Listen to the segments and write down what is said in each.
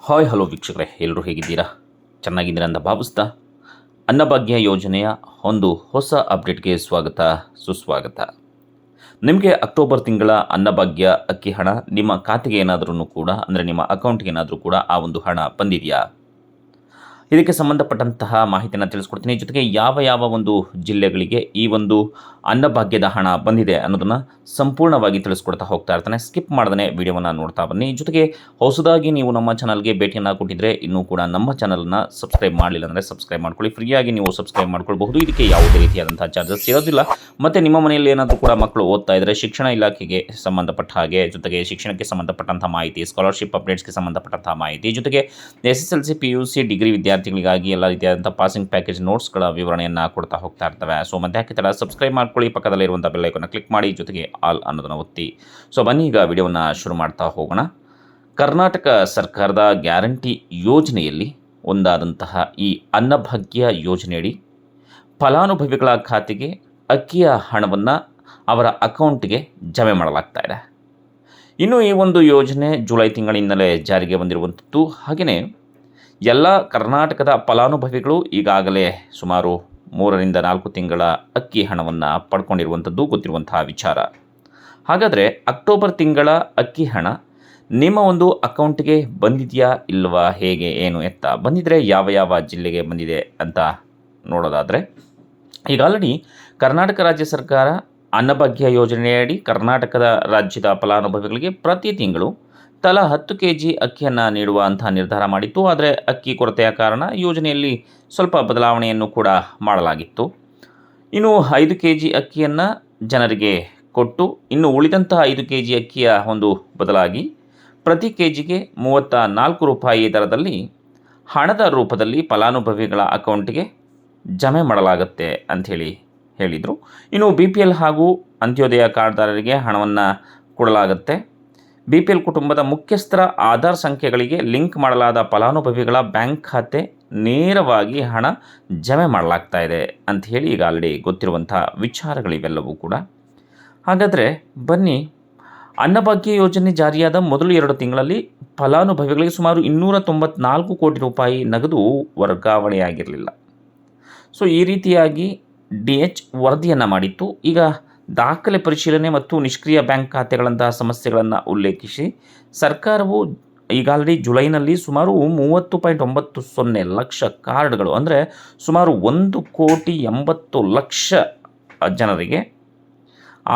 Hi hello ವೀಕ್ಷಕರೇ, ಎಲ್ಲರೂ ಹೇಗಿದ್ದೀರಾ? ಚೆನ್ನಾಗಿದ್ದೀರಾ ಅಂತ ಭಾವಿಸ್ತಾ ಅನ್ನಭಾಗ್ಯ ಯೋಜನೆಯ ಒಂದು ಹೊಸ ಅಪ್ಡೇಟ್ಗೆ ಸ್ವಾಗತ ಸುಸ್ವಾಗತ. ನಿಮಗೆ ಅಕ್ಟೋಬರ್ ತಿಂಗಳ ಅನ್ನಭಾಗ್ಯ ಅಕ್ಕಿ ಹಣ ನಿಮ್ಮ ಖಾತೆಗೆ ಏನಾದರೂ ಕೂಡ ಅಂದರೆ ನಿಮ್ಮ ಅಕೌಂಟ್ಗೆ ಏನಾದರೂ ಕೂಡ ಆ ಒಂದು ಹಣ ಬಂದಿದೆಯಾ? ಇದಕ್ಕೆ ಸಂಬಂಧಪಟ್ಟಂತಹ ಮಾಹಿತಿಯನ್ನು ತಿಳಿಸ್ಕೊಡ್ತೀನಿ. ಜೊತೆಗೆ ಯಾವ ಒಂದು ಜಿಲ್ಲೆಗಳಿಗೆ ಈ ಒಂದು ಅನ್ನಭಾಗ್ಯದ ಹಣ ಬಂದಿದೆ ಅನ್ನೋದನ್ನು ಸಂಪೂರ್ಣವಾಗಿ ತಿಳಿಸ್ಕೊಡ್ತಾ ಹೋಗ್ತಾ ಇರ್ತಾನೆ. ಸ್ಕಿಪ್ ಮಾಡ್ದೇ ವಿಡಿಯೋವನ್ನು ನೋಡ್ತಾ ಬನ್ನಿ. ಜೊತೆಗೆ ಹೊಸದಾಗಿ ನೀವು ನಮ್ಮ ಚಾನಲ್ಗೆ ಭೇಟಿಯನ್ನು ಕೊಟ್ಟಿದ್ರೆ ಇನ್ನೂ ಕೂಡ ನಮ್ಮ ಚಾನಲನ್ನು ಸಬ್ಸ್ಕ್ರೈಬ್ ಮಾಡಲಿಲ್ಲ ಅಂದರೆ ಸಬ್ಸ್ಕ್ರೈಬ್ ಮಾಡ್ಕೊಳ್ಳಿ. ಫ್ರೀಯಾಗಿ ನೀವು ಸಬ್ಸ್ಕ್ರೈಬ್ ಮಾಡ್ಕೊಳ್ಬಹುದು. ಇದಕ್ಕೆ ಯಾವುದೇ ರೀತಿಯಾದಂಥ ಚಾರ್ಜಸ್ ಇರೋದಿಲ್ಲ. ಮತ್ತು ನಿಮ್ಮ ಮನೆಯಲ್ಲಿ ಏನಾದರೂ ಕೂಡ ಮಕ್ಕಳು ಓದ್ತಾ ಇದ್ದರೆ ಶಿಕ್ಷಣ ಇಲಾಖೆಗೆ ಸಂಬಂಧಪಟ್ಟ ಹಾಗೆ, ಜೊತೆಗೆ ಶಿಕ್ಷಣಕ್ಕೆ ಸಂಬಂಧಪಟ್ಟಂಥ ಮಾಹಿತಿ, ಸ್ಕಾಲರ್ಶಿಪ್ ಅಪ್ಡೇಟ್ಸ್ಗೆ ಸಂಬಂಧಪಟ್ಟಂಥ ಮಾಹಿತಿ, ಜೊತೆಗೆ SSLC PUC ಡಿಗ್ರಿ ವಿದ್ಯಾರ್ಥಿಗಳಿಗಾಗಿ ಎಲ್ಲ ರೀತಿಯಾದಂಥ ಪಾಸಿಂಗ್ ಪ್ಯಾಕೇಜ್ ನೋಟ್ಸ್ಗಳ ವಿವರಣೆಯನ್ನು ಕೊಡ್ತಾ ಹೋಗ್ತಾ ಇರ್ತವೆ. ಸೊ ಮಧ್ಯಾಹ್ನ ಥರ ಸಬ್ಸ್ಕ್ರೈಬ್ ಮಾಡ್ಕೊಳ್ಳಿ, ಪಕ್ಕದಲ್ಲಿರುವಂಥ ಬೆಲ್ ಐಕಾನ್ನ ಕ್ಲಿಕ್ ಮಾಡಿ, ಜೊತೆಗೆ ಆಲ್ ಅನ್ನೋದನ್ನು ಒತ್ತಿ. ಸೊ ಬನ್ನಿ ಈಗ ವಿಡಿಯೋವನ್ನು ಶುರು ಮಾಡ್ತಾ ಹೋಗೋಣ. ಕರ್ನಾಟಕ ಸರ್ಕಾರದ ಗ್ಯಾರಂಟಿ ಯೋಜನೆಯಲ್ಲಿ ಒಂದಾದಂತಹ ಈ ಅನ್ನಭಾಗ್ಯ ಯೋಜನೆಯಡಿ ಫಲಾನುಭವಿಗಳ ಖಾತೆಗೆ ಅಕ್ಕಿಯ ಹಣವನ್ನು ಅವರ ಅಕೌಂಟ್ಗೆ ಜಮೆ ಮಾಡಲಾಗ್ತಾ ಇದೆ. ಇನ್ನು ಈ ಒಂದು ಯೋಜನೆ ಜುಲೈ ತಿಂಗಳಿಂದಲೇ ಜಾರಿಗೆ ಬಂದಿರುವಂಥದ್ದು. ಹಾಗೆಯೇ ಎಲ್ಲ ಕರ್ನಾಟಕದ ಫಲಾನುಭವಿಗಳು ಈಗಾಗಲೇ ಸುಮಾರು 3ರಿಂದ 4 ತಿಂಗಳ ಅಕ್ಕಿ ಹಣವನ್ನು ಪಡ್ಕೊಂಡಿರುವಂಥದ್ದು ಗೊತ್ತಿರುವಂತಹ ವಿಚಾರ. ಹಾಗಾದರೆ ಅಕ್ಟೋಬರ್ ತಿಂಗಳ ಅಕ್ಕಿ ಹಣ ನಿಮ್ಮ ಒಂದು ಅಕೌಂಟ್ಗೆ ಬಂದಿದೆಯಾ ಇಲ್ವಾ, ಹೇಗೆ ಏನು ಎತ್ತ ಬಂದಿದ್ದರೆ ಯಾವ ಜಿಲ್ಲೆಗೆ ಬಂದಿದೆ ಅಂತ ನೋಡೋದಾದರೆ, ಈಗ ಆಲ್ರೆಡಿ ಕರ್ನಾಟಕ ರಾಜ್ಯ ಸರ್ಕಾರ ಅನ್ನಭಾಗ್ಯ ಯೋಜನೆಯಡಿ ಕರ್ನಾಟಕದ ರಾಜ್ಯದ ಫಲಾನುಭವಿಗಳಿಗೆ ಪ್ರತಿ ತಿಂಗಳು ತಲಾ 10 kg ಅಕ್ಕಿಯನ್ನು ನೀಡುವ ಅಂತ ನಿರ್ಧಾರ ಮಾಡಿತ್ತು. ಆದರೆ ಅಕ್ಕಿ ಕೊರತೆಯ ಕಾರಣ ಯೋಜನೆಯಲ್ಲಿ ಸ್ವಲ್ಪ ಬದಲಾವಣೆಯನ್ನು ಕೂಡ ಮಾಡಲಾಗಿತ್ತು. ಇನ್ನು 5 kg ಅಕ್ಕಿಯನ್ನು ಜನರಿಗೆ ಕೊಟ್ಟು ಇನ್ನು ಉಳಿದಂತಹ 5 kg ಅಕ್ಕಿಯ ಒಂದು ಬದಲಾಗಿ ಪ್ರತಿ ಕೆಜಿಗೆ 34 ರೂಪಾಯಿ ದರದಲ್ಲಿ ಹಣದ ರೂಪದಲ್ಲಿ ಫಲಾನುಭವಿಗಳ ಅಕೌಂಟ್ಗೆ ಜಮೆ ಮಾಡಲಾಗುತ್ತೆ ಅಂಥೇಳಿ ಹೇಳಿದರು. ಇನ್ನು BPL ಹಾಗೂ ಅಂತ್ಯೋದಯ ಕಾರ್ಡ್ದಾರರಿಗೆ ಹಣವನ್ನು ಕೊಡಲಾಗುತ್ತೆ. BPL ಕುಟುಂಬದ ಮುಖ್ಯಸ್ಥರ ಆಧಾರ್ ಸಂಖ್ಯೆಗಳಿಗೆ ಲಿಂಕ್ ಮಾಡಲಾದ ಫಲಾನುಭವಿಗಳ ಬ್ಯಾಂಕ್ ಖಾತೆ ನೇರವಾಗಿ ಹಣ ಜಮೆ ಮಾಡಲಾಗ್ತಾ ಇದೆ ಅಂಥೇಳಿ ಈಗ ಆಲ್ರೆಡಿ ಗೊತ್ತಿರುವಂಥ ವಿಚಾರಗಳಿವೆಲ್ಲವೂ ಕೂಡ. ಹಾಗಾದರೆ ಬನ್ನಿ, ಅನ್ನಭಾಗ್ಯ ಯೋಜನೆ ಜಾರಿಯಾದ ಮೊದಲು 2 ತಿಂಗಳಲ್ಲಿ ಫಲಾನುಭವಿಗಳಿಗೆ ಸುಮಾರು 294 ಕೋಟಿ ರೂಪಾಯಿ ನಗದು ವರ್ಗಾವಣೆಯಾಗಿರಲಿಲ್ಲ. ಸೊ ಈ ರೀತಿಯಾಗಿ DH ವರದಿಯನ್ನು ಮಾಡಿತ್ತು. ಈಗ ದಾಖಲೆ ಪರಿಶೀಲನೆ ಮತ್ತು ನಿಷ್ಕ್ರಿಯ ಬ್ಯಾಂಕ್ ಖಾತೆಗಳಂತಹ ಸಮಸ್ಯೆಗಳನ್ನು ಉಲ್ಲೇಖಿಸಿ ಸರ್ಕಾರವು ಈಗ ಆಲ್ರೆಡಿ ಜುಲೈನಲ್ಲಿ ಸುಮಾರು 30.90 ಲಕ್ಷ ಕಾರ್ಡ್ಗಳು ಅಂದರೆ ಸುಮಾರು 1,80,00,000 ಜನರಿಗೆ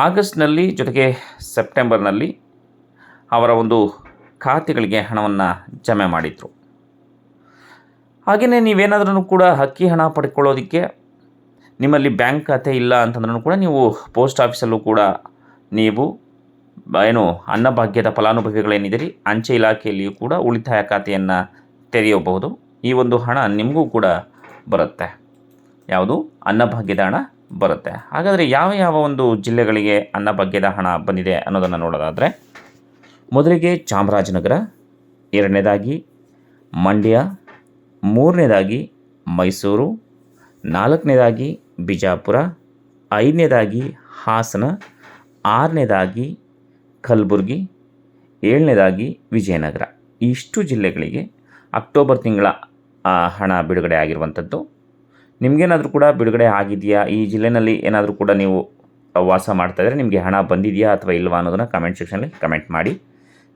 ಆಗಸ್ಟ್ನಲ್ಲಿ ಜೊತೆಗೆ ಸೆಪ್ಟೆಂಬರ್ನಲ್ಲಿ ಅವರ ಒಂದು ಖಾತೆಗಳಿಗೆ ಹಣವನ್ನು ಜಮೆ ಮಾಡಿದರು. ಹಾಗೆಯೇ ನೀವೇನಾದ್ರೂ ಕೂಡ ಅಕ್ಕಿ ಹಣ ಪಡ್ಕೊಳ್ಳೋದಕ್ಕೆ ನಿಮ್ಮಲ್ಲಿ ಬ್ಯಾಂಕ್ ಖಾತೆ ಇಲ್ಲ ಅಂತಂದ್ರೂ ಕೂಡ ನೀವು ಪೋಸ್ಟ್ ಆಫೀಸಲ್ಲೂ ಕೂಡ ನೀವು ಅನ್ನಭಾಗ್ಯದ ಫಲಾನುಭವಿಗಳೇನಿದ್ದೀರಿ ಅಂಚೆ ಇಲಾಖೆಯಲ್ಲಿಯೂ ಕೂಡ ಉಳಿತಾಯ ಖಾತೆಯನ್ನು ತೆರೆಯಬಹುದು. ಈ ಒಂದು ಹಣ ನಿಮಗೂ ಕೂಡ ಬರುತ್ತೆ, ಯಾವುದು ಅನ್ನಭಾಗ್ಯದ ಹಣ ಬರುತ್ತೆ. ಹಾಗಾದರೆ ಯಾವ ಒಂದು ಜಿಲ್ಲೆಗಳಿಗೆ ಅನ್ನಭಾಗ್ಯದ ಹಣ ಬಂದಿದೆ ಅನ್ನೋದನ್ನು ನೋಡೋದಾದರೆ, ಮೊದಲಿಗೆ ಚಾಮರಾಜನಗರ, 2ನೇದಾಗಿ ಮಂಡ್ಯ, 3ನೇದಾಗಿ ಮೈಸೂರು, 4ನೇದಾಗಿ ಬಿಜಾಪುರ, 5ನೇದಾಗಿ ಹಾಸನ, 6ನೇದಾಗಿ ಕಲಬುರಗಿ, 7ನೇದಾಗಿ ವಿಜಯನಗರ. ಇಷ್ಟು ಜಿಲ್ಲೆಗಳಿಗೆ ಅಕ್ಟೋಬರ್ ತಿಂಗಳ ಹಣ ಬಿಡುಗಡೆ ಆಗಿರುವಂಥದ್ದು. ನಿಮಗೇನಾದರೂ ಕೂಡ ಬಿಡುಗಡೆ ಆಗಿದೆಯಾ, ಈ ಜಿಲ್ಲೆಯಲ್ಲಿ ಏನಾದರೂ ಕೂಡ ನೀವು ವಾಸ ಮಾಡ್ತಾಯಿದ್ರೆ ನಿಮಗೆ ಹಣ ಬಂದಿದೆಯಾ ಅಥವಾ ಇಲ್ವಾ ಅನ್ನೋದನ್ನು ಕಮೆಂಟ್ ಸೆಕ್ಷನಲ್ಲಿ ಕಮೆಂಟ್ ಮಾಡಿ.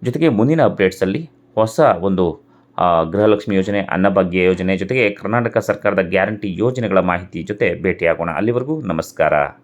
ಜೊತೆಗೆ ಮುಂದಿನ ಅಪ್ಡೇಟ್ಸಲ್ಲಿ ಹೊಸ ಒಂದು ಗೃಹಲಕ್ಷ್ಮಿ ಯೋಜನೆ, ಅನ್ನಭಾಗ್ಯ ಯೋಜನೆ, ಜೊತೆಗೆ ಕರ್ನಾಟಕ ಸರ್ಕಾರದ ಗ್ಯಾರಂಟಿ ಯೋಜನೆಗಳ ಮಾಹಿತಿ ಜೊತೆ ಭೇಟಿಯಾಗೋಣ. ಅಲ್ಲಿವರೆಗೂ ನಮಸ್ಕಾರ.